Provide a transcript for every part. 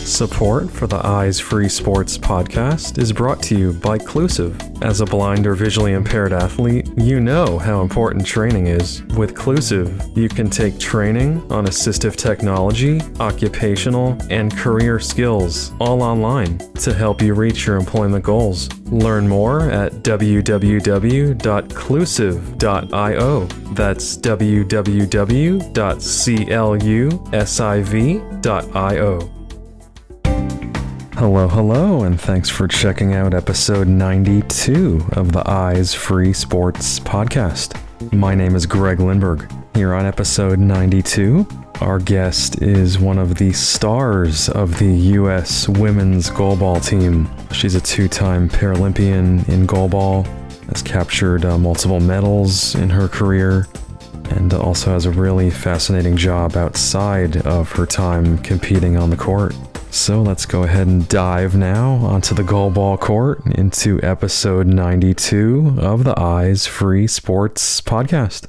Support for the Eyes Free Sports podcast is brought to you by Clusive. As a blind or visually impaired athlete, you know how important training is. With Clusive, you can take training on assistive technology, occupational, and career skills all online to help you reach your employment goals. Learn more at www.clusive.io. That's www.clusiv.io. Hello, and thanks for checking out episode 92 of the Eyes Free Sports podcast. My name is Greg Lindberg. Here on episode 92, our guest is one of the stars of the U.S. women's goalball team. She's a two-time Paralympian in goalball, has captured multiple medals in her career, and also has a really fascinating job outside of her time competing on the court. So let's go ahead and dive now onto the goalball court into episode 92 of the Eyes Free Sports podcast.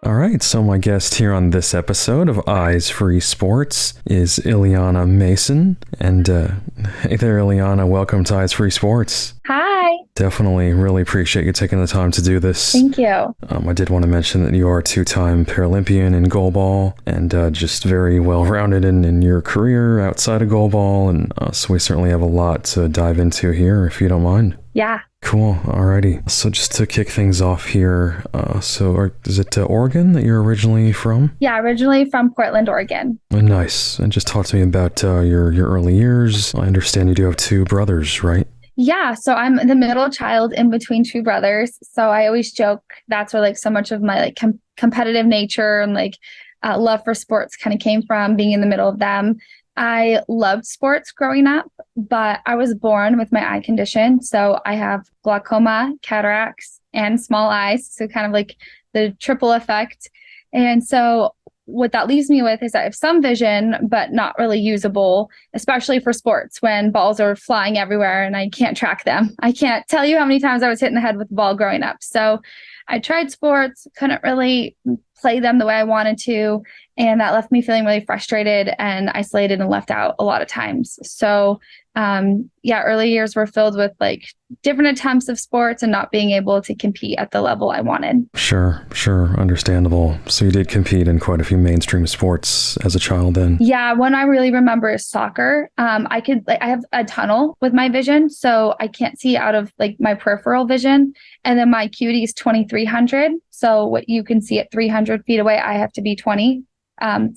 All right, so my guest here on this episode of Eyes Free Sports is Eliana Mason. And hey there, Eliana, welcome to Eyes Free Sports. Hi. Definitely really appreciate you taking the time to do this. Thank you. I did want to mention that you are a two-time Paralympian in goalball and just very well-rounded in your career outside of goalball. And so we certainly have a lot to dive into here, if you don't mind. Yeah. Cool. Alrighty. So just to kick things off here, is it Oregon that you're originally from? Yeah, originally from Portland, Oregon. Nice. And just talk to me about your early years. I understand you do have two brothers, right? Yeah, so I'm the middle child in between two brothers. So I always joke that's where so much of my competitive nature and love for sports kind of came from, being in the middle of them. I loved sports growing up, but I was born with my eye condition. So I have glaucoma, cataracts, and small eyes. So kind of the triple effect. And so what that leaves me with is I have some vision, but not really usable, especially for sports when balls are flying everywhere and I can't track them. I can't tell you how many times I was hit in the head with the ball growing up. So I tried sports, couldn't really play them the way I wanted to. And that left me feeling really frustrated and isolated and left out a lot of times. So early years were filled with different attempts of sports and not being able to compete at the level I wanted. Sure. Understandable. So you did compete in quite a few mainstream sports as a child then? Yeah. One I really remember is soccer. I have a tunnel with my vision, so I can't see out of my peripheral vision. And then my acuity is 2300. So what you can see at 300 feet away, I have to be 20.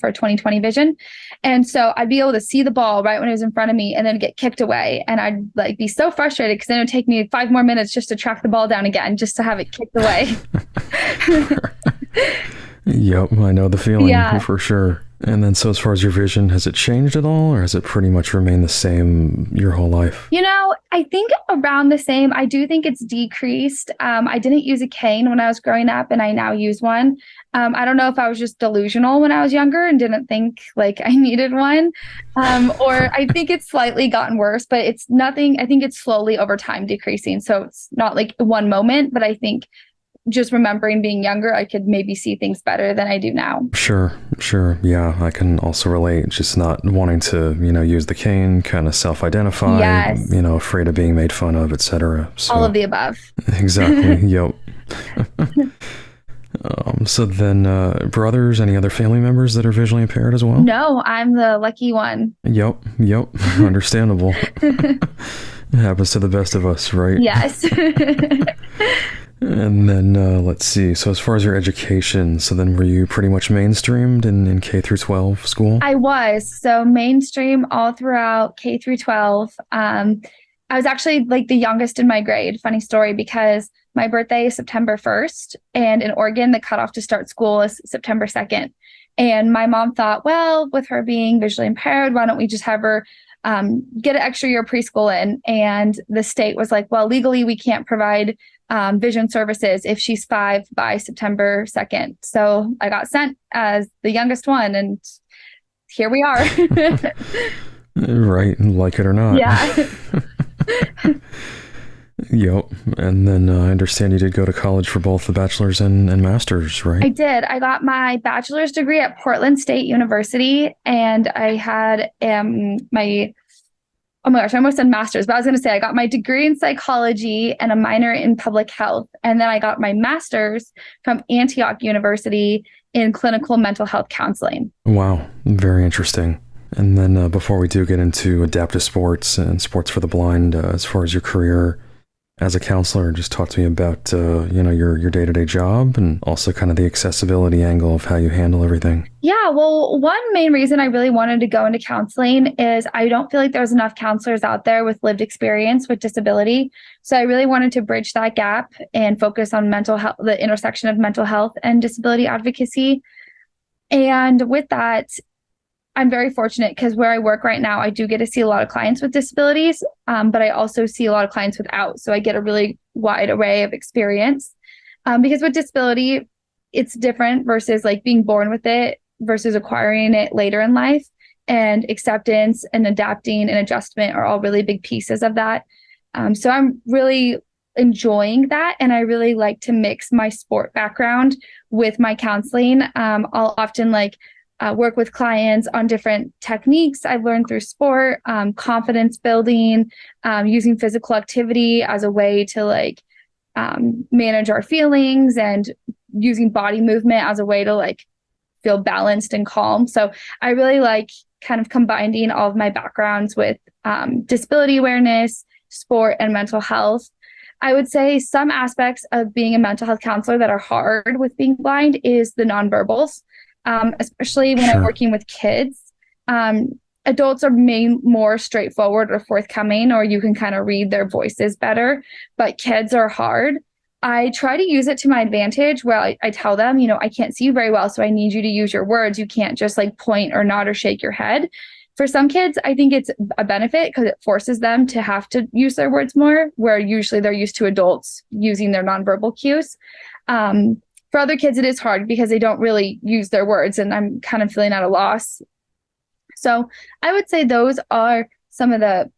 For 20/20 vision. And so I'd be able to see the ball right when it was in front of me and then get kicked away. And I'd be so frustrated because then it would take me 5 more minutes just to track the ball down again, just to have it kicked away. Yep, I know the feeling for sure. And then so as far as your vision, has it changed at all or has it pretty much remained the same your whole life? I think around the same. I do think it's decreased. I didn't use a cane when I was growing up and I now use one. I don't know if I was just delusional when I was younger and didn't think I needed one. Or I think it's slightly gotten worse, but it's nothing. I think it's slowly over time decreasing. So it's not one moment, but I think just remembering being younger, I could maybe see things better than I do now. Sure. Yeah, I can also relate. Just not wanting to, use the cane, kind of self-identify, yes. Afraid of being made fun of, etc. So, all of the above. Exactly. Yep. So then brothers, any other family members that are visually impaired as well? No, I'm the lucky one. Yep. Understandable. It happens to the best of us, right? Yes. And then let's see. So as far as your education, so then were you pretty much mainstreamed in K through 12 school? I was. So mainstream all throughout K through 12. I was actually the youngest in my grade. Funny story, because my birthday is September 1st. And in Oregon, the cutoff to start school is September 2nd. And my mom thought, well, with her being visually impaired, why don't we just have her get an extra year of preschool in? And the state was like, well, legally, we can't provide vision services if she's 5 by September 2nd. So I got sent as the youngest one, and here we are. Right, like it or not. Yeah. Yep. And then I understand you did go to college for both the bachelor's and master's, right? I did. I got my bachelor's degree at Portland State University, and I had my oh my gosh, I almost said master's, but I was going to say I got my degree in psychology and a minor in public health. And then I got my master's from Antioch University in clinical mental health counseling. Wow. Very interesting. And then before we do get into adaptive sports and sports for the blind, as far as your career as a counselor, just talk to me about, your day-to-day job and also kind of the accessibility angle of how you handle everything. Yeah, well, one main reason I really wanted to go into counseling is I don't feel like there's enough counselors out there with lived experience with disability. So I really wanted to bridge that gap and focus on mental health, the intersection of mental health and disability advocacy. And with that, I'm very fortunate because where I work right now, I do get to see a lot of clients with disabilities, but I also see a lot of clients without. So I get a really wide array of experience because with disability, it's different versus like being born with it versus acquiring it later in life. And acceptance and adapting and adjustment are all really big pieces of that. So I'm really enjoying that. And I really like to mix my sport background with my counseling. I'll often work with clients on different techniques I've learned through sport, confidence building, using physical activity as a way to manage our feelings, and using body movement as a way to feel balanced and calm. So I really like kind of combining all of my backgrounds with disability awareness, sport, and mental health. I would say some aspects of being a mental health counselor that are hard with being blind is the nonverbals. Especially when I'm working with kids. Adults are more straightforward or forthcoming, or you can kind of read their voices better, but kids are hard. I try to use it to my advantage where I tell them, I can't see you very well, so I need you to use your words. You can't just point or nod or shake your head. For some kids, I think it's a benefit because it forces them to have to use their words more, where usually they're used to adults using their nonverbal cues. For other kids, it is hard because they don't really use their words, and I'm kind of feeling at a loss. So I would say those are some of the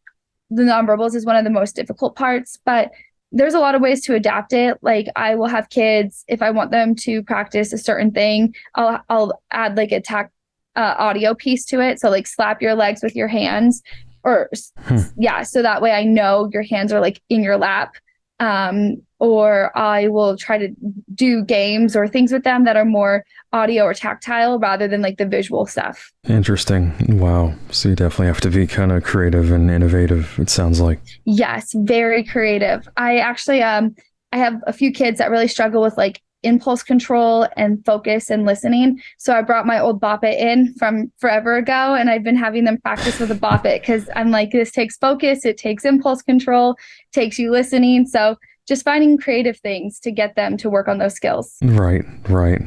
nonverbals is one of the most difficult parts, but there's a lot of ways to adapt it. Like I will have kids, if I want them to practice a certain thing, I'll add a audio piece to it. So slap your legs with your hands so that way I know your hands are in your lap. Or I will try to do games or things with them that are more audio or tactile rather than the visual stuff. Interesting. Wow. So you definitely have to be kind of creative and innovative, it sounds like. Yes, very creative. I actually, I have a few kids that really struggle with impulse control and focus and listening. So I brought my old Bop It in from forever ago, and I've been having them practice with a Bop It because I'm this takes focus, it takes impulse control, takes you listening. So just finding creative things to get them to work on those skills. Right.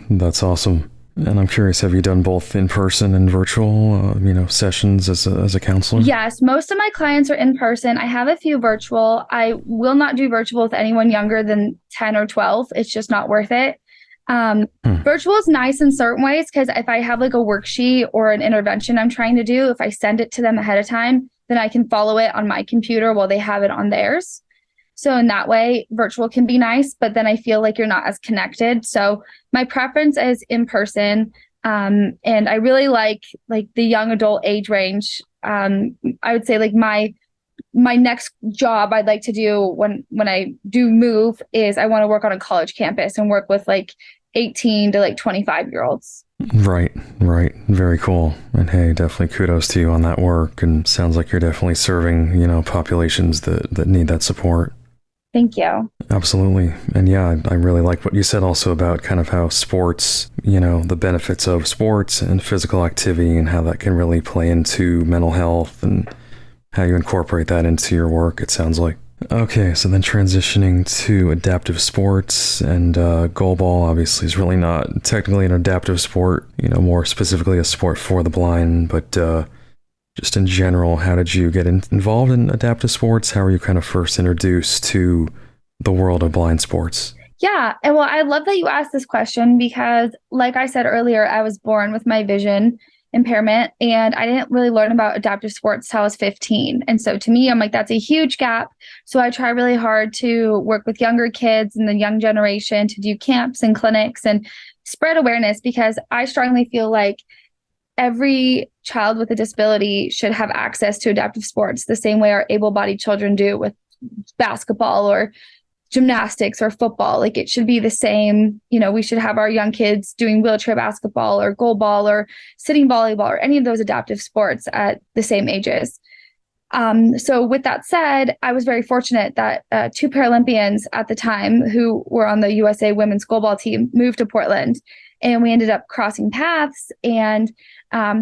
That's awesome. And I'm curious, have you done both in person and virtual, sessions as a counselor? Yes, most of my clients are in person. I have a few virtual. I will not do virtual with anyone younger than 10 or 12. It's just not worth it. Virtual is nice in certain ways because if I have a worksheet or an intervention I'm trying to do, if I send it to them ahead of time, then I can follow it on my computer while they have it on theirs. So in that way, virtual can be nice, but then I feel like you're not as connected. So my preference is in person. And I really like the young adult age range. I would say my next job I'd like to do when I do move is I want to work on a college campus and work with 18 to 25-year-olds. Right. Very cool. And hey, definitely kudos to you on that work. And sounds like you're definitely serving, populations that need that support. Thank you. Absolutely. And yeah, I really like what you said also about kind of how sports, the benefits of sports and physical activity and how that can really play into mental health and how you incorporate that into your work, it sounds like. Okay, so then transitioning to adaptive sports, and goalball obviously is really not technically an adaptive sport, more specifically a sport for the blind, but just in general, how did you get involved in adaptive sports? How were you kind of first introduced to the world of blind sports? Yeah, and well, I love that you asked this question because like I said earlier, I was born with my vision. impairment. And I didn't really learn about adaptive sports till I was 15. And so to me, I'm like, that's a huge gap. So I try really hard to work with younger kids and the young generation to do camps and clinics and spread awareness, because I strongly feel like every child with a disability should have access to adaptive sports the same way our able-bodied children do with basketball or gymnastics or football. Like, it should be the same. We should have our young kids doing wheelchair basketball or goalball or sitting volleyball or any of those adaptive sports at the same ages. So with that said, I was very fortunate that 2 Paralympians at the time who were on the USA women's goalball team moved to Portland, and we ended up crossing paths, and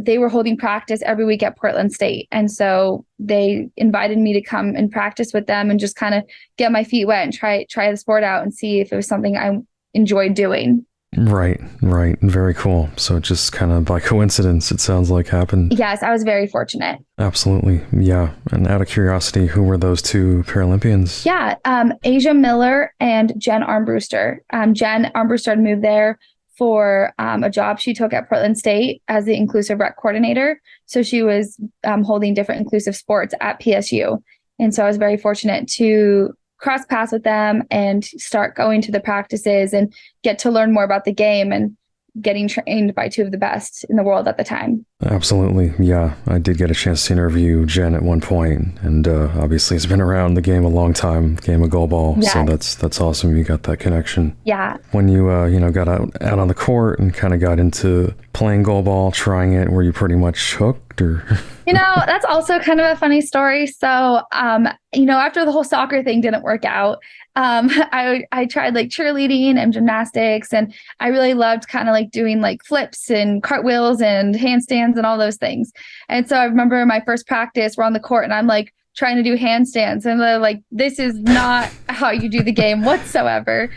they were holding practice every week at Portland State. And so they invited me to come and practice with them and just kind of get my feet wet and try the sport out and see if it was something I enjoyed doing. Right. Very cool. So just kind of by coincidence, it sounds like happened. Yes, I was very fortunate. Absolutely. Yeah. And out of curiosity, who were those 2 Paralympians? Yeah. Asia Miller and Jen Armbruster. Jen Armbruster had moved there for a job she took at Portland State as the inclusive rec coordinator. So she was holding different inclusive sports at PSU. And so I was very fortunate to cross paths with them and start going to the practices and get to learn more about the game and getting trained by 2 of the best in the world at the time. Absolutely. Yeah. I did get a chance to interview Jen at one point, and obviously it's been around the game a long time, the game of goalball. Yes. So that's awesome. You got that connection. Yeah. When you, got out on the court and kind of got into playing goalball, trying it, were you pretty much hooked or? That's also kind of a funny story. So, after the whole soccer thing didn't work out, I tried like cheerleading and gymnastics, and I really loved kind of like doing like flips and cartwheels and handstands and all those things. And so I remember my first practice, we're on the court and I'm like trying to do handstands, and they're like, this is not how you do the game whatsoever.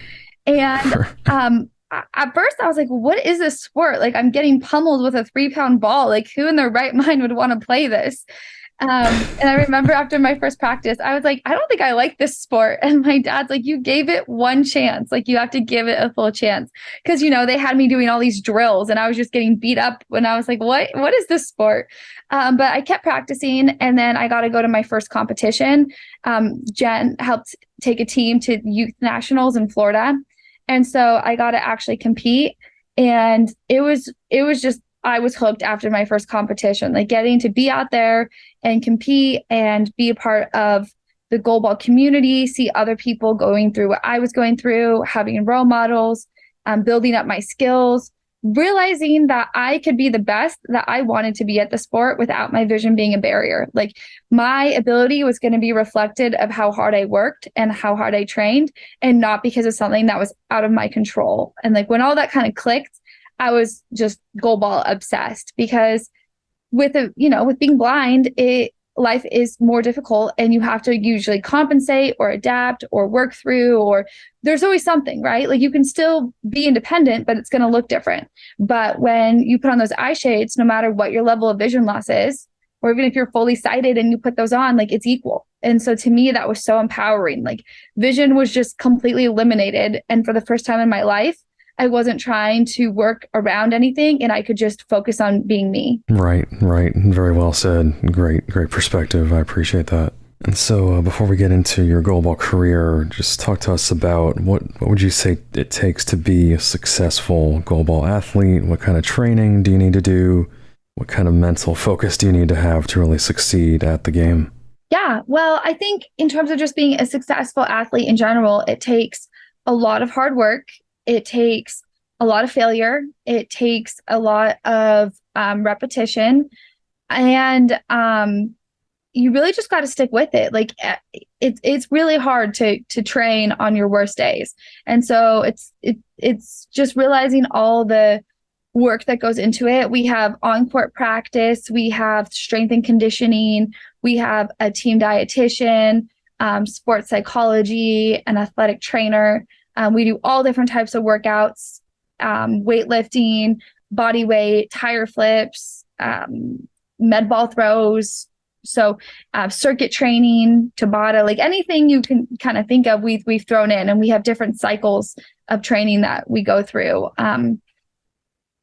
And at first I was like, what is this sport? Like, I'm getting pummeled with a 3-pound ball. Like, who in their right mind would want to play this? And I remember after my first practice, I was like, I don't think I like this sport. And my dad's like, you gave it one chance. Like, you have to give it a full chance. Because, they had me doing all these drills and I was just getting beat up when I was like, what is this sport? But I kept practicing, and then I got to go to my first competition. Jen helped take a team to youth nationals in Florida. And so I got to actually compete. And it was just, I was hooked after my first competition, like getting to be out there and compete and be a part of the goalball community, see other people going through what I was going through, having role models, building up my skills, realizing that I could be the best that I wanted to be at the sport without my vision being a barrier. Like, my ability was going to be reflected of how hard I worked and how hard I trained, and not because of something that was out of my control. And like, when all that kind of clicked, I was just goalball obsessed, because with being blind, life is more difficult, and you have to usually compensate or adapt or work through, or there's always something, right? Like, you can still be independent, but it's going to look different. But when you put on those eye shades, no matter what your level of vision loss is, or even if you're fully sighted and you put those on, like, it's equal. And so to me, that was so empowering. Like, vision was just completely eliminated. And for the first time in my life, I wasn't trying to work around anything, and I could just focus on being me. Right. Very well said. Great perspective. I appreciate that. And so before we get into your goalball career, just talk to us about what would you say it takes to be a successful goalball athlete? What kind of training do you need to do? What kind of mental focus do you need to have to really succeed at the game? Yeah, well, I think in terms of just being a successful athlete in general, it takes a lot of hard work. It takes a lot of failure. It takes a lot of repetition, and you really just got to stick with it. Like, it's really hard to train on your worst days, and so it's just realizing all the work that goes into it. We have on-court practice, we have strength and conditioning, we have a team dietitian, sports psychology, an athletic trainer. We do all different types of workouts, weightlifting, body weight, tire flips, med ball throws. So circuit training, Tabata, like anything you can kind of think of, we've thrown in, and we have different cycles of training that we go through.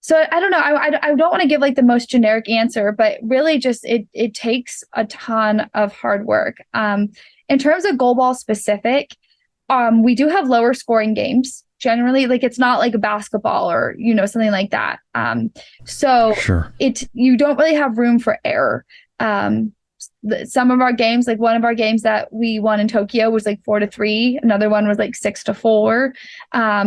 So I don't know. I don't want to give like the most generic answer, but really just it takes a ton of hard work. In terms of goalball specific, we do have lower scoring games generally. Like it's not like a basketball or something like that. So Sure. you don't really have room for error. Some of our games, like one of our games that we won in Tokyo was like 4-3. Another one was like 6-4.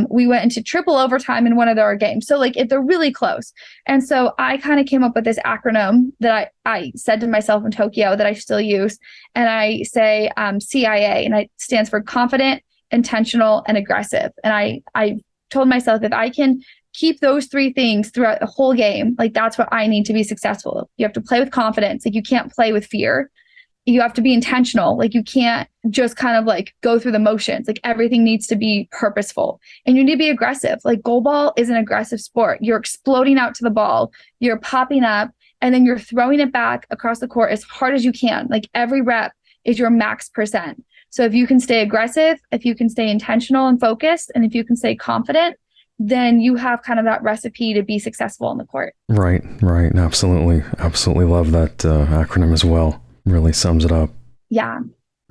We went into triple overtime in one of our games. So like they're really close. And so I kind of came up with this acronym that I said to myself in Tokyo that I still use. And I say CIA, and it stands for confident, intentional, and aggressive. And I told myself if I can keep those three things throughout the whole game, like that's what I need to be successful. You have to play with confidence. Like you can't play with fear. You have to be intentional. Like you can't just kind of like go through the motions. Like everything needs to be purposeful, and you need to be aggressive. Like goalball is an aggressive sport. You're exploding out to the ball, you're popping up, and then you're throwing it back across the court as hard as you can. Like every rep is your max percent. So if you can stay aggressive, if you can stay intentional and focused, and if you can stay confident, then you have kind of that recipe to be successful on the court. Right. Absolutely. Absolutely love that acronym as well. Really sums it up. Yeah.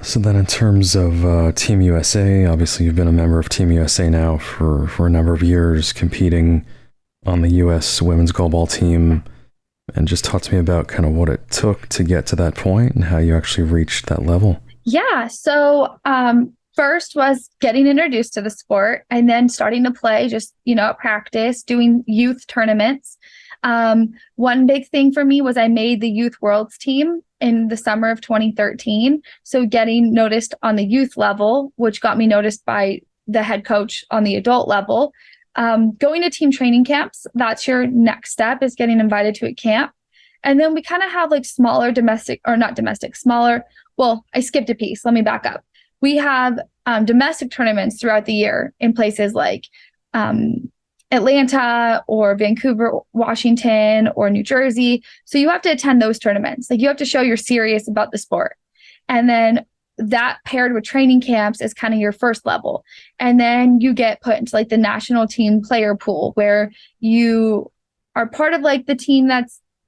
So then in terms of Team USA, obviously you've been a member of Team USA now for a number of years, competing on the U.S. women's goalball team. And just talk to me about kind of what it took to get to that point and how you actually reached that level. Yeah. So first was getting introduced to the sport, and then starting to play just, at practice, doing youth tournaments. One big thing for me was I made the Youth Worlds team in the summer of 2013. So getting noticed on the youth level, which got me noticed by the head coach on the adult level. Going to team training camps, that's your next step, is getting invited to a camp. And then we kind of have like smaller well, I skipped a piece. Let me back up. We have domestic tournaments throughout the year in places like Atlanta or Vancouver, Washington, or New Jersey. So you have to attend those tournaments. Like you have to show you're serious about the sport. And then that paired with training camps is kind of your first level. And then you get put into like the national team player pool, where you are part of like the team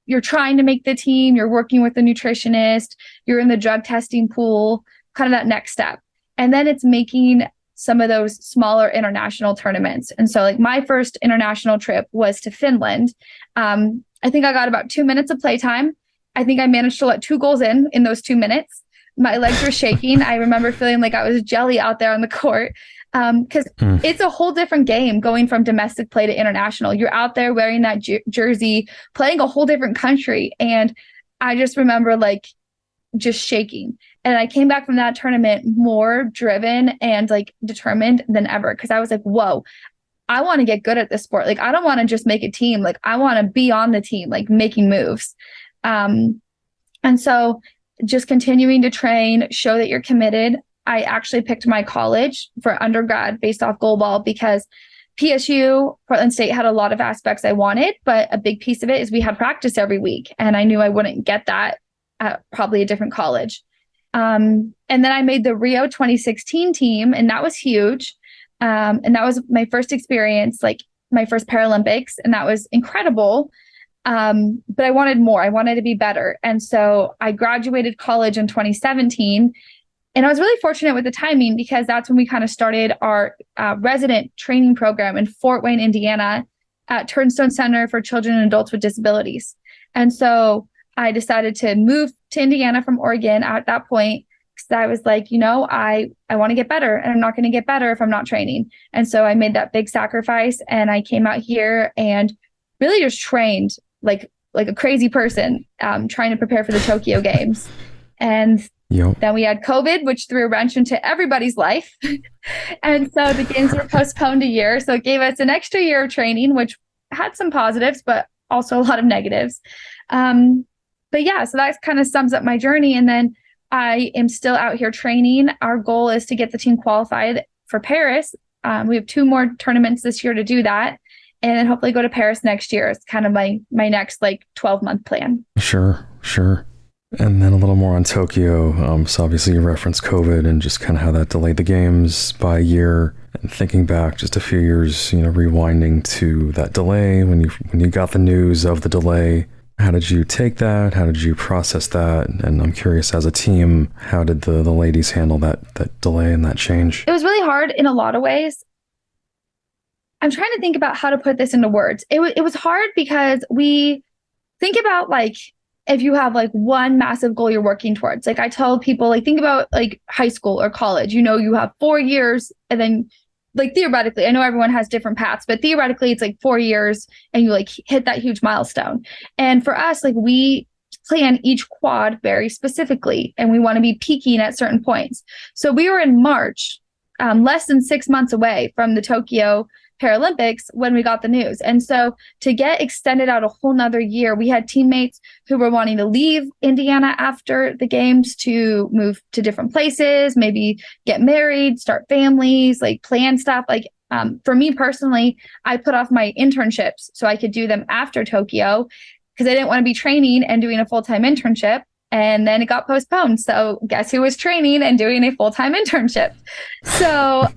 you're trying to make the team, you're working with the nutritionist, you're in the drug testing pool, kind of that next step. And then it's making some of those smaller international tournaments. And so like my first international trip was to Finland. I think I got about 2 minutes of playtime. I think I managed to let 2 goals in those 2 minutes. My legs were shaking. I remember feeling like I was jelly out there on the court, because it's a whole different game going from domestic play to international. You're out there wearing that jersey, playing a whole different country. And I just remember like just shaking. And I came back from that tournament more driven and like determined than ever, because I was like, whoa, I want to get good at this sport. Like, I don't want to just make a team. Like, I want to be on the team, like making moves. And so just continuing to train, show that you're committed. I actually picked my college for undergrad based off goalball, because PSU, Portland State, had a lot of aspects I wanted, but a big piece of it is we had practice every week. And I knew I wouldn't get that at probably a different college. And then I made the Rio 2016 team, and that was huge. And that was my first experience, like my first Paralympics, and that was incredible. But I wanted more. I wanted to be better. And so I graduated college in 2017. And I was really fortunate with the timing, because that's when we kind of started our resident training program in Fort Wayne, Indiana, at Turnstone Center for Children and Adults with Disabilities. And so I decided to move to Indiana from Oregon at that point, because I was like, I want to get better, and I'm not going to get better if I'm not training. And so I made that big sacrifice, and I came out here and really just trained like a crazy person, trying to prepare for the Tokyo Games. And then we had COVID, which threw a wrench into everybody's life. And so the games were postponed a year. So it gave us an extra year of training, which had some positives, but also a lot of negatives. But yeah, so that kind of sums up my journey. And then I am still out here training. Our goal is to get the team qualified for Paris. We have 2 more tournaments this year to do that, and then hopefully go to Paris next year. It's kind of my next like 12-month plan. Sure. And then a little more on Tokyo. So obviously you referenced COVID and just kind of how that delayed the games by a year. And thinking back just a few years, rewinding to that delay, when you got the news of the delay, how did you take that? How did you process that? And I'm curious, as a team, how did the ladies handle that delay and that change? It was really hard in a lot of ways. I'm trying to think about how to put this into words. It was hard because we think about like, if you have like one massive goal you're working towards, like I tell people, like think about like high school or college, you have 4 years, and then like theoretically, I know everyone has different paths, but theoretically it's like 4 years and you like hit that huge milestone. And for us, like we plan each quad very specifically, and we want to be peaking at certain points. So we were in March, less than 6 months away from the Tokyo Paralympics when we got the news. And so to get extended out a whole nother year, we had teammates who were wanting to leave Indiana after the games to move to different places, maybe get married, start families, like plan stuff. Like for me personally, I put off my internships so I could do them after Tokyo because I didn't want to be training and doing a full-time internship. And then it got postponed. So guess who was training and doing a full-time internship? So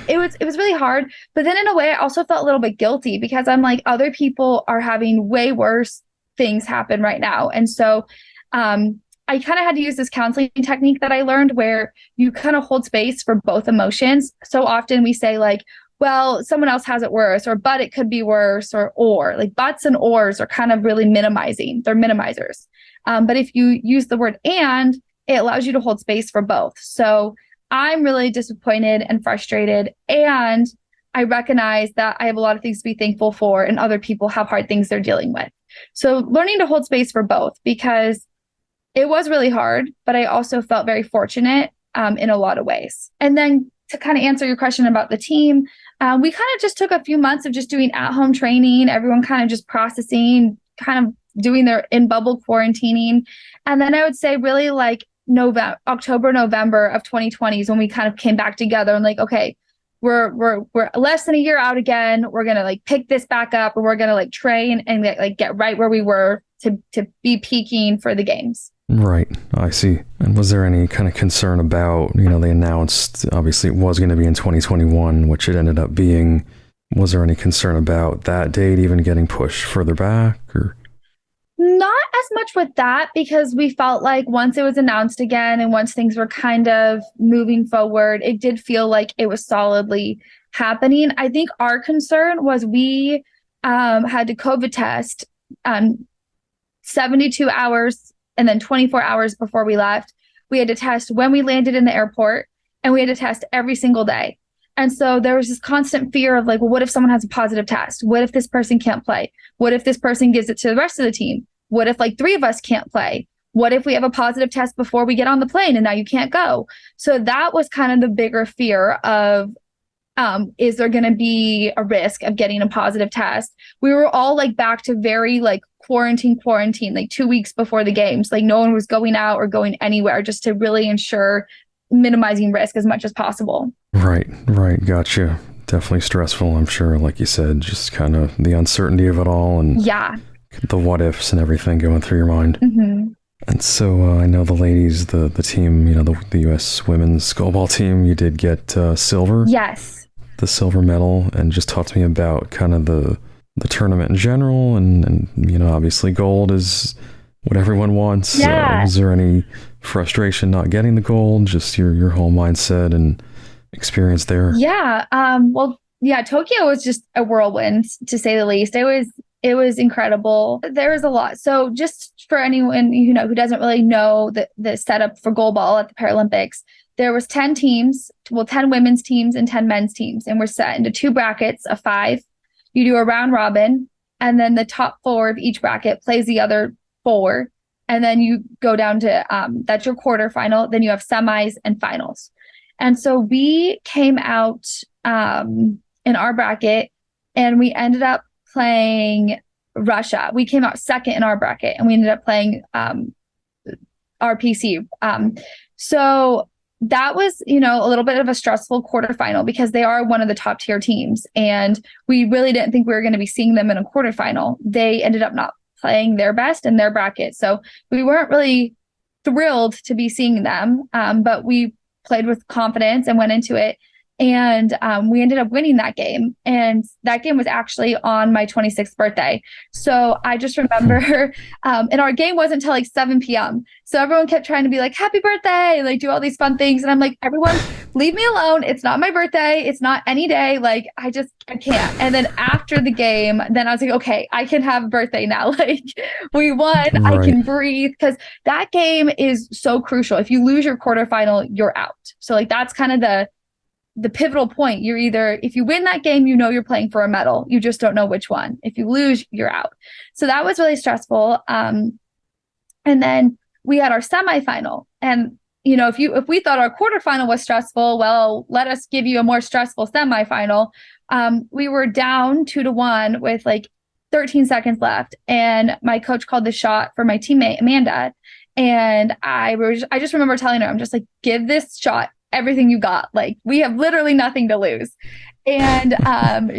it was really hard. But then in a way, I also felt a little bit guilty because I'm like, other people are having way worse things happen right now. And so I kind of had to use this counseling technique that I learned where you kind of hold space for both emotions. So often we say like, well, someone else has it worse, or but it could be worse, or like buts and ors are kind of really minimizing. They're minimizers. But if you use the word and, it allows you to hold space for both. So I'm really disappointed and frustrated. And I recognize that I have a lot of things to be thankful for, and other people have hard things they're dealing with. So learning to hold space for both, because it was really hard, but I also felt very fortunate in a lot of ways. And then to kind of answer your question about the team, we kind of just took a few months of just doing at-home training, everyone kind of just processing, kind of doing their in-bubble quarantining. And then I would say really like October, November of 2020 is when we kind of came back together and like, okay, we're less than a year out again. We're going to like pick this back up, and we're going to like train and like get right where we were to be peaking for the games. Right. I see. And was there any kind of concern about, they announced obviously it was going to be in 2021, which it ended up being. Was there any concern about that date even getting pushed further back, or? Not as much with that, because we felt like once it was announced again and once things were kind of moving forward, it did feel like it was solidly happening. I think our concern was we had to COVID test 72 hours and then 24 hours before we left. We had to test when we landed in the airport, and we had to test every single day. And so there was this constant fear of like, well, what if someone has a positive test? What if this person can't play? What if this person gives it to the rest of the team? What if like 3 of us can't play? What if we have a positive test before we get on the plane and now you can't go? So that was kind of the bigger fear of, is there going to be a risk of getting a positive test? We were all like back to very like quarantine, like 2 weeks before the games. Like no one was going out or going anywhere, just to really ensure minimizing risk as much as possible. Right. Gotcha. Definitely stressful, I'm sure, like you said, just kind of the uncertainty of it all, and the what ifs and everything going through your mind. Mm-hmm. And so I know the ladies, the team, the U.S. women's goalball team, you did get silver. Yes. The silver medal, and just talk to me about kind of the tournament in general, and obviously gold is what everyone wants. Yeah. Is there any frustration not getting the gold, just your whole mindset and experience there? Tokyo was just a whirlwind, to say the least. It was incredible. There was a lot. So just for anyone who doesn't really know the setup for goalball at the Paralympics, there was 10 teams, 10 women's teams and 10 men's teams, and we're set into 2 brackets of 5. You do a round robin, and then the top 4 of each bracket plays the other 4, and then you go down to that's your quarterfinal. Then you have semis and finals. And so we came out in our bracket, and we ended up playing Russia. We came out second in our bracket, and we ended up playing RPC. So that was, a little bit of a stressful quarterfinal, because they are one of the top tier teams, and we really didn't think we were going to be seeing them in a quarterfinal. They ended up not playing their best in their bracket. So we weren't really thrilled to be seeing them, but we played with confidence and went into it. And we ended up winning that game. And that game was actually on my 26th birthday. So I just remember, and our game wasn't until like 7 p.m. So everyone kept trying to be like, happy birthday, like do all these fun things. And I'm like, everyone, leave me alone. It's not my birthday. It's not any day. Like, I can't. And then after the game, then I was like, okay, I can have a birthday now. Like, we won. Right. I can breathe, because that game is so crucial. If you lose your quarterfinal, you're out. So like, that's kind of the pivotal point. You're either, if you win that game, you know you're playing for a medal. You just don't know which one. If you lose, you're out. So that was really stressful. And then we had our semifinal. And if we thought our quarterfinal was stressful, well, let us give you a more stressful semifinal. We were down 2-1 with like 13 seconds left, and my coach called the shot for my teammate Amanda. And I just remember telling her, I'm just like, give this shot everything you got. Like, we have literally nothing to lose. And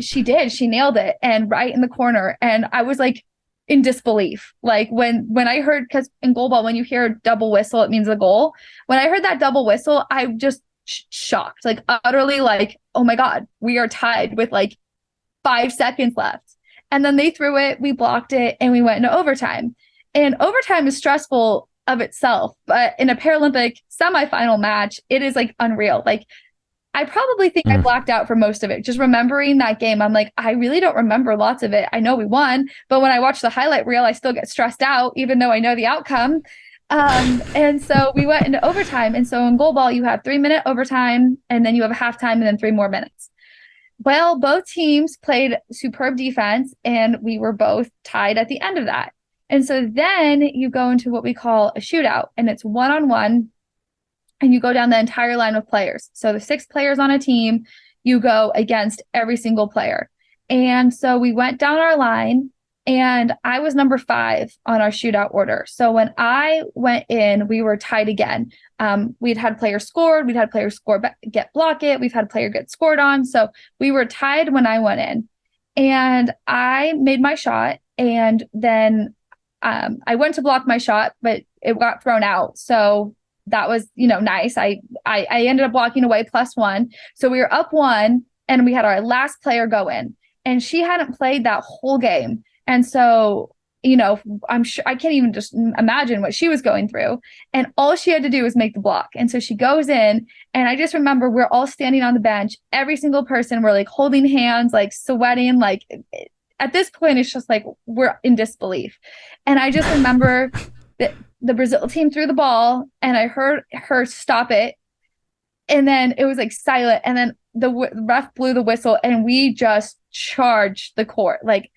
she did. She nailed it, and right in the corner. And I was like in disbelief. Like when I heard, because in goalball, when you hear a double whistle, it means a goal. When I heard that double whistle, I just shocked, like utterly, like, oh my God, we are tied with like 5 seconds left. And then they threw it, we blocked it, and we went into overtime. And overtime is stressful of itself, but in a Paralympic semifinal match, it is like unreal. Like, I probably think I blacked out for most of it. Just remembering that game, I'm like, I really don't remember lots of it. I know we won, but when I watch the highlight reel, I still get stressed out, even though I know the outcome. And so we went into overtime. And so in goalball, you have 3-minute overtime, and then you have a halftime, and then 3 more minutes. Well, both teams played superb defense, and we were both tied at the end of that. And so then you go into what we call a shootout, and it's 1-on-1, and you go down the entire line of players. So the 6 players on a team, you go against every single player. And so we went down our line, and I was number 5 on our shootout order. So when I went in, we were tied again. We'd had players scored, we'd had players get block it, we've had player get scored on. So we were tied when I went in, and I made my shot, and then I went to block my shot, but it got thrown out. So that was, nice. I ended up walking away +1. So we were up 1, and we had our last player go in, and she hadn't played that whole game. And so, I'm sure I can't even just imagine what she was going through. And all she had to do was make the block. And so she goes in, and I just remember we're all standing on the bench. Every single person, we're like holding hands, like sweating, like at this point, it's just like we're in disbelief. And I just remember that the Brazil team threw the ball, and I heard her stop it. And then it was like silent. And then the ref blew the whistle, and we just charged the court. Like,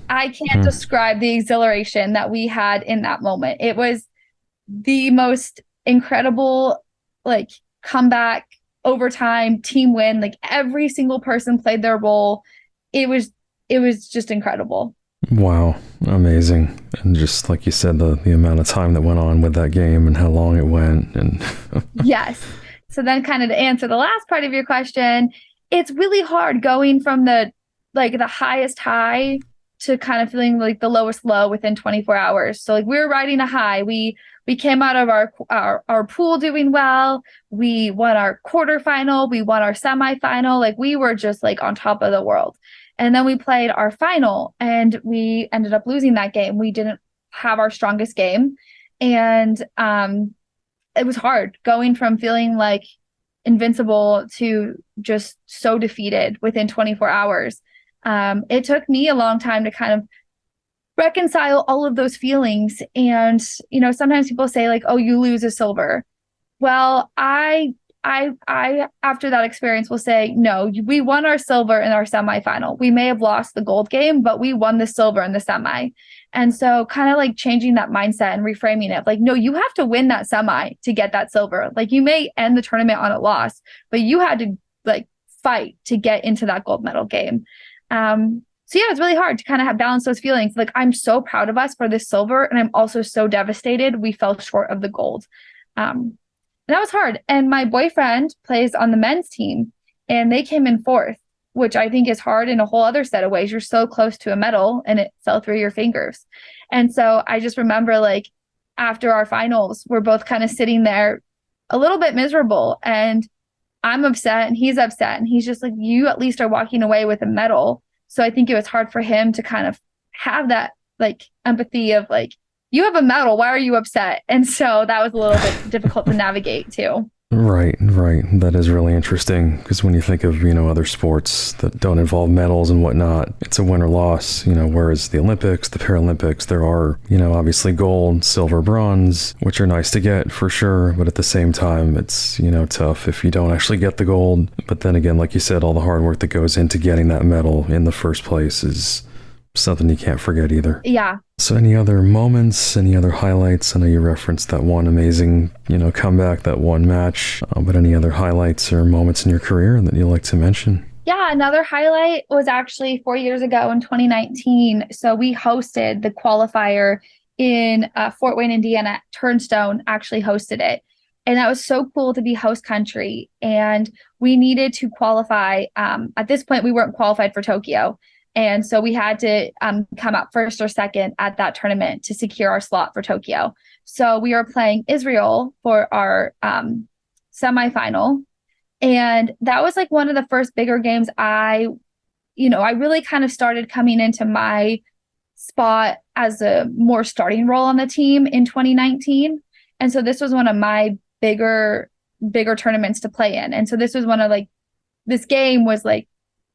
I can't describe the exhilaration that we had in that moment. It was the most incredible, like, comeback, overtime, team win. Like, every single person played their role. It was just incredible. Wow. Amazing. And just like you said, the amount of time that went on with that game and how long it went. And Yes. So then, kind of to answer the last part of your question, it's really hard going from the highest high to kind of feeling like the lowest low within 24 hours. So like, we were riding a high. We came out of our pool doing well. We won our quarterfinal. We won our semifinal. Like, we were just like on top of the world. And then we played our final, and we ended up losing that game. We didn't have our strongest game. And it was hard going from feeling like invincible to just so defeated within 24 hours. It took me a long time to kind of reconcile all of those feelings. And, sometimes people say like, oh, you lose a silver. Well, I after that experience will say, no, we won our silver in our semifinal. We may have lost the gold game, but we won the silver in the semi. And so kind of like changing that mindset and reframing it, like, no, you have to win that semi to get that silver. Like, you may end the tournament on a loss, but you had to like fight to get into that gold medal game. So yeah, it's really hard to kind of balance those feelings. Like, I'm so proud of us for this silver, and I'm also so devastated we fell short of the gold. And that was hard. And my boyfriend plays on the men's team, and they came in 4th, which I think is hard in a whole other set of ways. You're so close to a medal, and it fell through your fingers. And so I just remember, like, after our finals, we're both kind of sitting there a little bit miserable. And I'm upset and he's upset. And he's just like, you at least are walking away with a medal. So I think it was hard for him to kind of have that like empathy of like, you have a medal. Why are you upset? And so that was a little bit difficult to navigate too. Right, right. That is really interesting because when you think of, other sports that don't involve medals and whatnot, it's a win or loss, whereas the Olympics, the Paralympics, there are, obviously gold, silver, bronze, which are nice to get for sure. But at the same time, it's, tough if you don't actually get the gold. But then again, like you said, all the hard work that goes into getting that medal in the first place is something you can't forget either. Yeah. So any other moments, any other highlights? I know you referenced that one amazing, comeback, that one match, but any other highlights or moments in your career that you'd like to mention? Yeah, another highlight was actually 4 years ago in 2019. So we hosted the qualifier in Fort Wayne, Indiana. Turnstone actually hosted it. And that was so cool to be host country. And we needed to qualify. At this point, we weren't qualified for Tokyo. And so we had to come out first or second at that tournament to secure our slot for Tokyo. So we were playing Israel for our semifinal. And that was like one of the first bigger games I really kind of started coming into my spot as a more starting role on the team in 2019. And so this was one of my bigger tournaments to play in. And so this was one of like, this game was like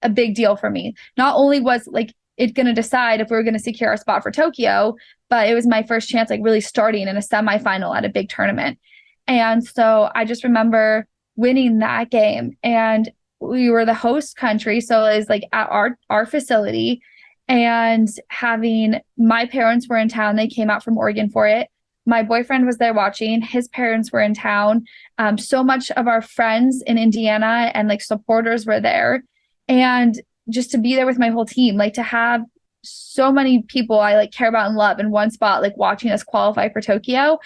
a big deal for me. Not only was like it going to decide if we were going to secure our spot for Tokyo, but it was my first chance like really starting in a semifinal at a big tournament. And so I just remember winning that game, and we were the host country. So it was like at our facility, and having my parents were in town. They came out from Oregon for it. My boyfriend was there watching. His parents were in town. So much of our friends in Indiana and like supporters were there. And just to be there with my whole team, like to have so many people I like care about and love in one spot, like watching us qualify for Tokyo.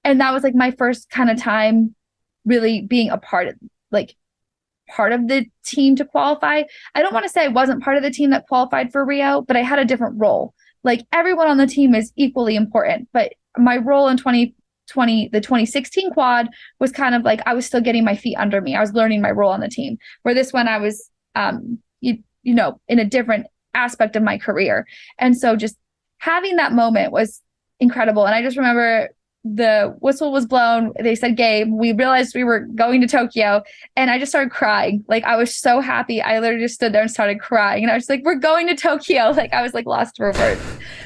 And that was like my first kind of time really being a part of the team to qualify. I don't want to say I wasn't part of the team that qualified for Rio, but I had a different role. Like everyone on the team is equally important, but my role in 2020, the 2016 quad was kind of like, I was still getting my feet under me. I was learning my role on the team, where this one I was in a different aspect of my career. And so just having that moment was incredible. And I just remember the whistle was blown. They said game. We realized we were going to Tokyo, and I just started crying. Like I was so happy. I literally just stood there and started crying. And I was like, we're going to Tokyo. Like I was like lost for words.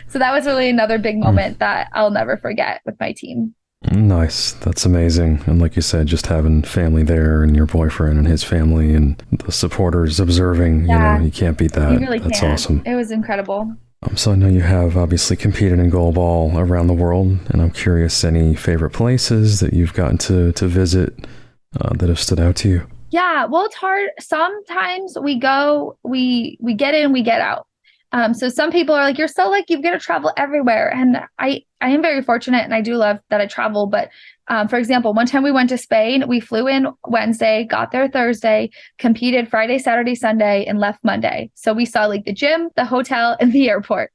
So that was really another big moment that I'll never forget with my team. Nice. That's amazing. And like you said, just having family there and your boyfriend and his family and the supporters observing, you can't beat that. You really That's can't. awesome. It was incredible. So I know you have obviously competed in goalball around the world, and I'm curious, any favorite places that you've gotten to visit that have stood out to you? Yeah, well, it's hard. Sometimes we get in, we get out. So some people are like, you're so lucky, you get to travel everywhere. And I am very fortunate, and I do love that I travel. But for example, one time we went to Spain, we flew in Wednesday, got there Thursday, competed Friday, Saturday, Sunday, and left Monday. So we saw like the gym, the hotel, and the airport.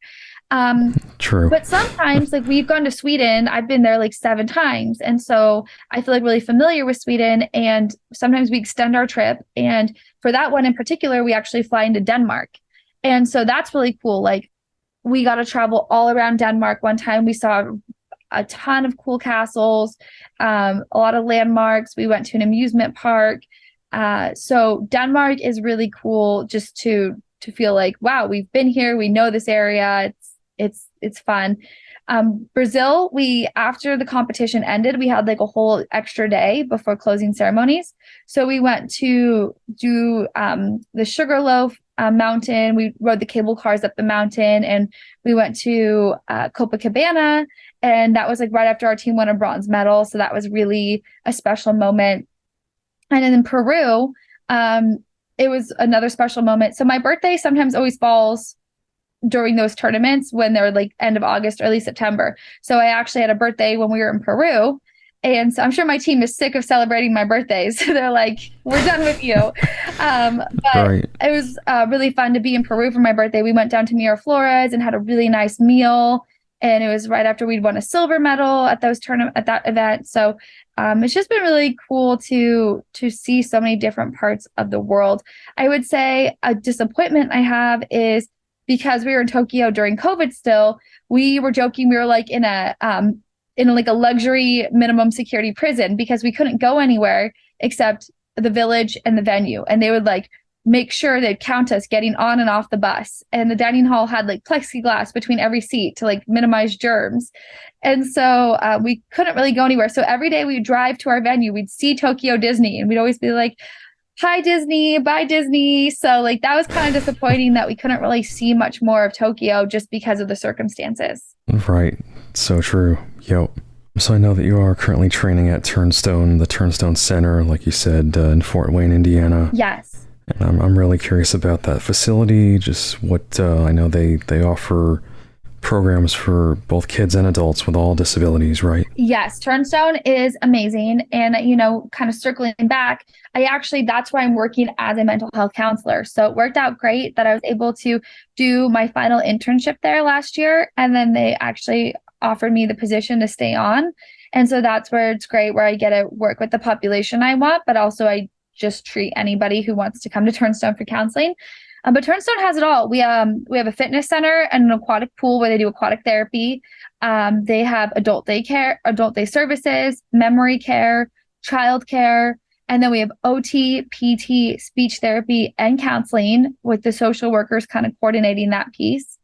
True. But sometimes like we've gone to Sweden, I've been there like 7 times. And so I feel like really familiar with Sweden, and sometimes we extend our trip. And for that one in particular, we actually fly into Denmark. And so that's really cool. Like we got to travel all around Denmark. One time we saw a ton of cool castles, a lot of landmarks. We went to an amusement park. So Denmark is really cool just to feel like, wow, we've been here. We know this area. It's fun. Brazil, after the competition ended, we had like a whole extra day before closing ceremonies. So we went to do the Sugarloaf mountain. We rode the cable cars up the mountain, and we went to Copacabana, and that was like right after our team won a bronze medal. So that was really a special moment. And then in Peru, it was another special moment. So my birthday sometimes always falls during those tournaments when they're like end of August, early September. So I actually had a birthday when we were in Peru. And so I'm sure my team is sick of celebrating my birthdays. So they're like, we're done with you. But Right. It was really fun to be in Peru for my birthday. We went down to Miraflores and had a really nice meal. And it was right after we'd won a silver medal at at that event. So it's just been really cool to see so many different parts of the world. I would say a disappointment I have is because we were in Tokyo during COVID still, we were joking we were like in a like a luxury minimum security prison because we couldn't go anywhere except the village and the venue. And they would like make sure they'd count us getting on and off the bus. And the dining hall had like plexiglass between every seat to like minimize germs. And so we couldn't really go anywhere. So every day we'd drive to our venue, we'd see Tokyo Disney, and we'd always be like, hi Disney, bye Disney. So like that was kind of disappointing that we couldn't really see much more of Tokyo just because of the circumstances. Right. So true. Yep. So I know that you are currently training at Turnstone, the Turnstone Center, like you said, in Fort Wayne, Indiana. Yes. And I'm really curious about that facility, just what I know they offer programs for both kids and adults with all disabilities, right? Yes, Turnstone is amazing. And, kind of circling back, that's why I'm working as a mental health counselor. So it worked out great that I was able to do my final internship there last year. And then they actually offered me the position to stay on. And so that's where it's great, where I get to work with the population I want, but also I just treat anybody who wants to come to Turnstone for counseling. But Turnstone has it all. We have a fitness center and an aquatic pool where they do aquatic therapy. They have adult day services, memory care, child care, and then we have OT, PT, speech therapy, and counseling with the social workers kind of coordinating that piece.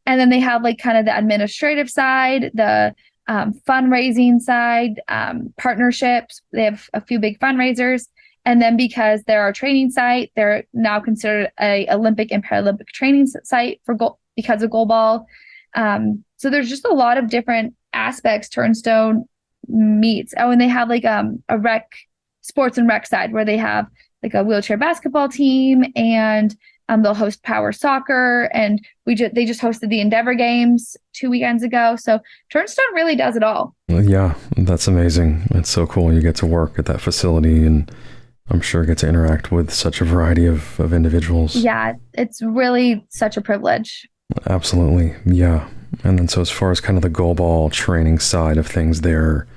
And then they have like kind of the administrative side, the fundraising side, partnerships. They have a few big fundraisers. And then because they're our training site, they're now considered a Olympic and Paralympic training site because of goalball. So there's just a lot of different aspects Turnstone meets. Oh, and they have like a sports and rec side where they have like a wheelchair basketball team, and they'll host power soccer, and they just hosted the Endeavor Games 2 weekends ago. So Turnstone really does it all. Yeah, that's amazing. It's so cool. You get to work at that facility, and I'm sure get to interact with such a variety of individuals. Yeah, it's really such a privilege. Absolutely. Yeah. And then so as far as kind of the goalball training side of things there,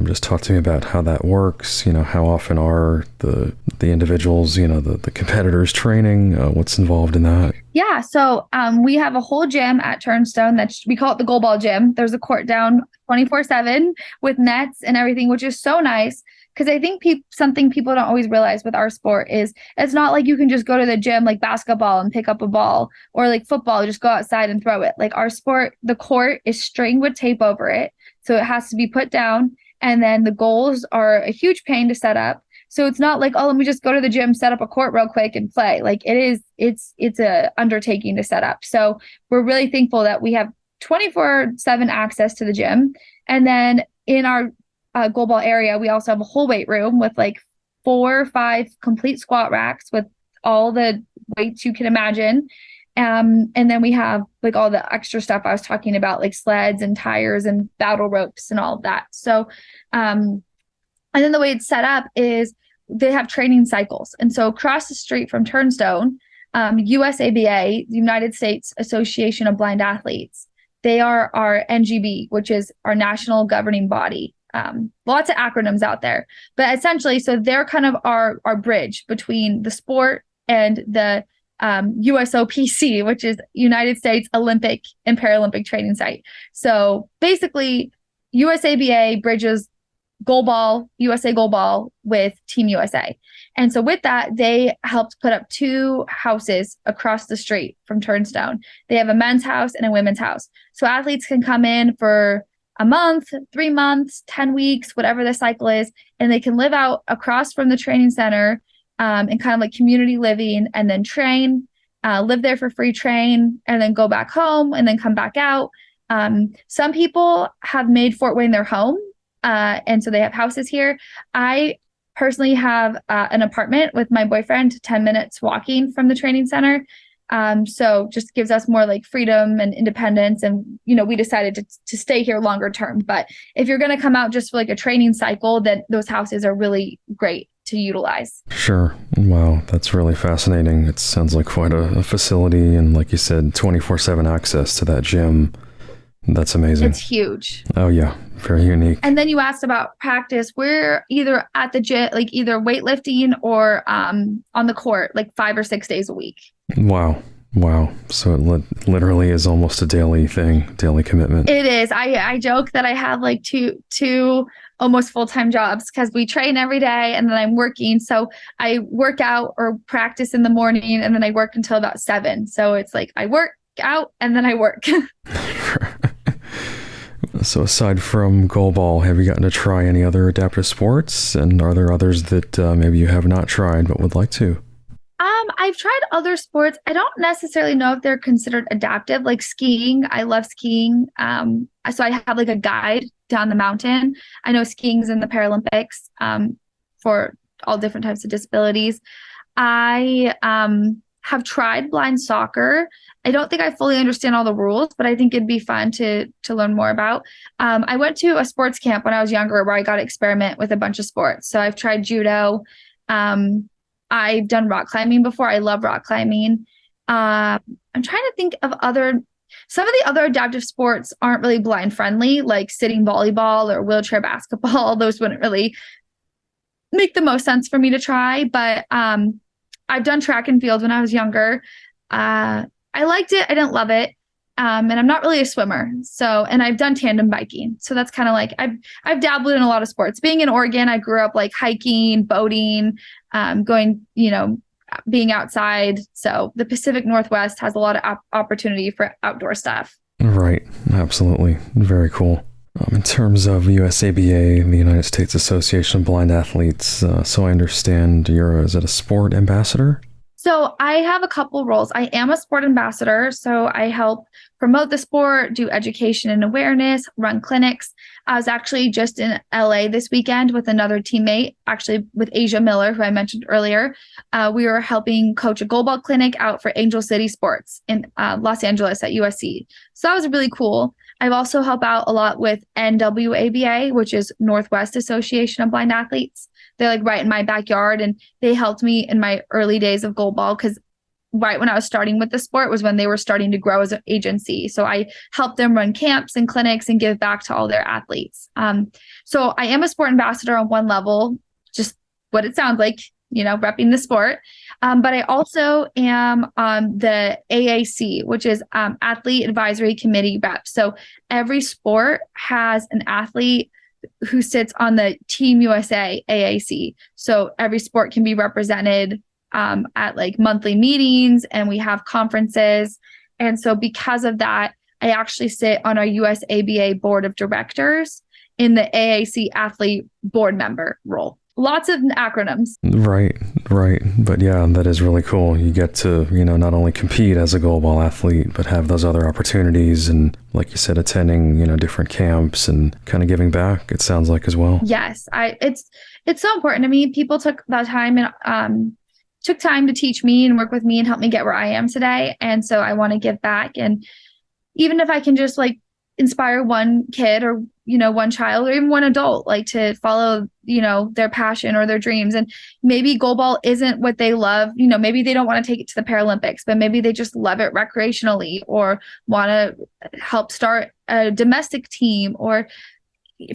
just talk to me about how that works. How often are the individuals, the competitors training? What's involved in that? Yeah. So we have a whole gym at Turnstone we call it the goalball gym. There's a court down 24/7 with nets and everything, which is so nice. Because I think something people don't always realize with our sport is it's not like you can just go to the gym like basketball and pick up a ball, or like football, just go outside and throw it. Like our sport, the court is stringed with tape over it. So it has to be put down. And then the goals are a huge pain to set up. So it's not like, oh, let me just go to the gym, set up a court real quick and play. Like it's a undertaking to set up. So we're really thankful that we have 24/7 access to the gym. And then in our goalball area, we also have a whole weight room with like 4 or 5 complete squat racks with all the weights you can imagine. And then we have like all the extra stuff I was talking about, like sleds and tires and battle ropes and all of that. So, and then the way it's set up is they have training cycles. And so across the street from Turnstone, USABA, the United States Association of Blind Athletes, they are our NGB, which is our national governing body. Lots of acronyms out there, but essentially, so they're kind of our bridge between the sport and the USOPC, which is United States Olympic and Paralympic Training Site. So basically, USABA bridges goalball, USA goalball with Team USA. And so with that, they helped put up 2 houses across the street from Turnstone. They have a men's house and a women's house. So athletes can come in for a month, 3 months, 10 weeks, whatever the cycle is, and they can live out across from the training center and kind of like community living, and then train, live there for free, train, and then go back home and then come back out. Some people have made Fort Wayne their home, and so they have houses here. I personally have an apartment with my boyfriend, 10 minutes walking from the training center. So just gives us more like freedom and independence. And, we decided to stay here longer term. But if you're going to come out just for like a training cycle, then those houses are really great to utilize. Sure. Wow. That's really fascinating. It sounds like quite a facility. And like you said, 24/7 access to that gym. That's amazing. It's huge. Oh yeah, very unique. And then you asked about practice. We're either at the gym, like either weightlifting or on the court, like 5 or 6 days a week. Wow. So it literally is almost a daily thing, daily commitment. It is. I joke that I have like two almost full-time jobs because we train every day and then I'm working. So I work out or practice in the morning and then I work until about 7. So it's like I work out and then I work. So aside from goalball, have you gotten to try any other adaptive sports? And are there others that maybe you have not tried but would like to? I've tried other sports. I don't necessarily know if they're considered adaptive, like skiing. I love skiing. So I have like a guide down the mountain. I know skiing's in the Paralympics for all different types of disabilities. I have tried blind soccer. I don't think I fully understand all the rules, but I think it'd be fun to learn more about. I went to a sports camp when I was younger where I got to experiment with a bunch of sports. So I've tried judo. I've done rock climbing before. I love rock climbing. I'm trying to think of some of the other adaptive sports aren't really blind friendly, like sitting volleyball or wheelchair basketball. Those wouldn't really make the most sense for me to try. But I've done track and field when I was younger. I liked it. I didn't love it. And I'm not really a swimmer. And I've done tandem biking. So that's kind of like, I've dabbled in a lot of sports. Being in Oregon, I grew up like hiking, boating, going, being outside. So the Pacific Northwest has a lot of opportunity for outdoor stuff. Right. Absolutely. Very cool. In terms of USABA, the United States Association of Blind Athletes, so I understand is it a sport ambassador? So I have a couple roles. I am a sport ambassador, so I help promote the sport, do education and awareness, run clinics. I was actually just in LA this weekend with another teammate, actually with Asia Miller, who I mentioned earlier. We were helping coach a goalball clinic out for Angel City Sports in Los Angeles at USC. So that was really cool. I've also helped out a lot with NWABA, which is Northwest Association of Blind Athletes. They're like right in my backyard, and they helped me in my early days of goalball because right when I was starting with the sport was when they were starting to grow as an agency. So I helped them run camps and clinics and give back to all their athletes. So I am a sport ambassador on one level, just what it sounds like, repping the sport. But I also am on the AAC, which is Athlete Advisory Committee rep. So every sport has an athlete who sits on the Team USA AAC. So every sport can be represented at like monthly meetings, and we have conferences. And so because of that, I actually sit on our USABA board of directors in the AAC athlete board member role. Lots of acronyms. Right. But yeah, that is really cool. You get to, not only compete as a goalball athlete, but have those other opportunities and, like you said, attending, different camps and kind of giving back, it sounds like, as well. Yes. It's so important to me. People took that time and took time to teach me and work with me and help me get where I am today. And so I want to give back. And even if I can just like inspire one kid or, one child or even one adult, like to follow, their passion or their dreams. And maybe goalball isn't what they love. Maybe they don't want to take it to the Paralympics, but maybe they just love it recreationally or want to help start a domestic team. Or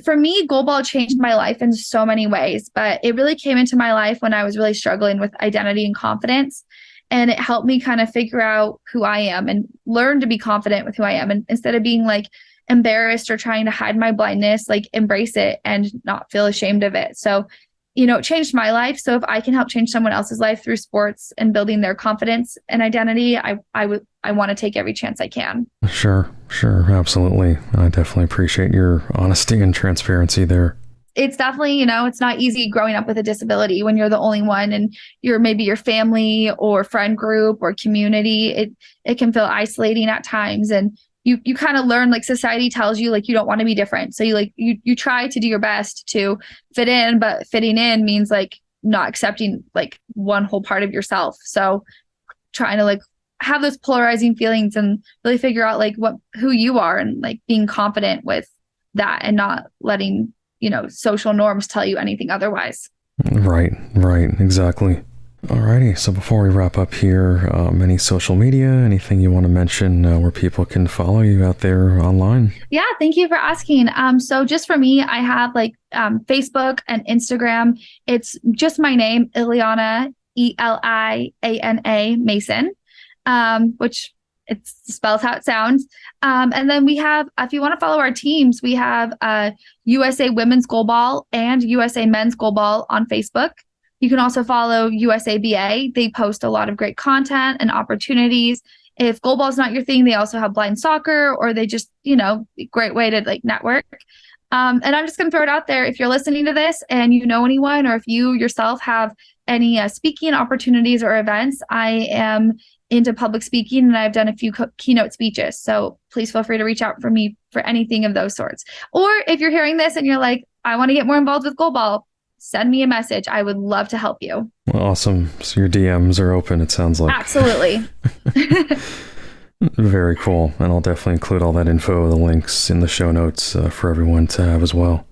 for me, goalball changed my life in so many ways, but it really came into my life when I was really struggling with identity and confidence. And it helped me kind of figure out who I am and learn to be confident with who I am. And instead of being like embarrassed or trying to hide my blindness, like embrace it and not feel ashamed of it. So, it changed my life. So if I can help change someone else's life through sports and building their confidence and identity, I want to take every chance I can. Sure. Absolutely. I definitely appreciate your honesty and transparency there. It's definitely, it's not easy growing up with a disability when you're the only one and maybe your family or friend group or community. It can feel isolating at times. And you kind of learn, like society tells you, like, you don't want to be different. So you try to do your best to fit in, but fitting in means like not accepting like one whole part of yourself. So trying to like have those polarizing feelings and really figure out like who you are and like being confident with that and not letting social norms tell you anything otherwise. Right, exactly. Alrighty, so before we wrap up here, any social media, anything you want to mention where people can follow you out there online? Yeah, thank you for asking. So just for me, I have Facebook and Instagram. It's just my name, Eliana, Eliana Mason, which it spells how it sounds. And then we have, if you want to follow our teams, we have USA Women's Goalball and USA Men's Goalball on Facebook. You can also follow USABA. They post a lot of great content and opportunities. If goalball is not your thing, they also have blind soccer, or they just, great way to network. And I'm just going to throw it out there. If you're listening to this and you know anyone, or if you yourself have any speaking opportunities or events, I am into public speaking and I've done a few keynote speeches. So please feel free to reach out for me for anything of those sorts. Or if you're hearing this and you're like, I want to get more involved with goalball, send me a message. I would love to help you. Awesome. So your DMs are open, it sounds like. Absolutely. Very cool. And I'll definitely include all that info, the links in the show notes for everyone to have as well.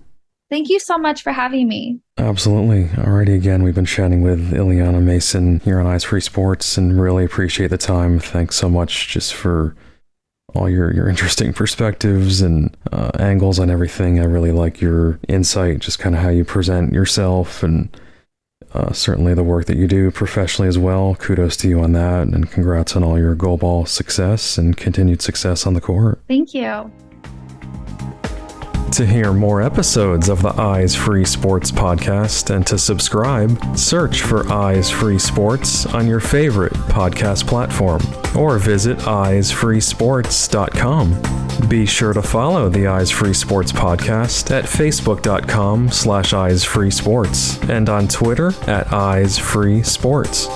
Thank you so much for having me. Absolutely. Alrighty, again, we've been chatting with Eliana Mason here on Eyes Free Sports and really appreciate the time. Thanks so much just for all your interesting perspectives and angles on everything. I really like your insight, just kind of how you present yourself, and certainly the work that you do professionally as well. Kudos to you on that, and congrats on all your goalball success and continued success on the court. Thank you. To hear more episodes of the Eyes Free Sports podcast and to subscribe, search for Eyes Free Sports on your favorite podcast platform or visit eyesfreesports.com. Be sure to follow the Eyes Free Sports podcast at facebook.com/eyesfreesports and on Twitter at Eyes Free Sports.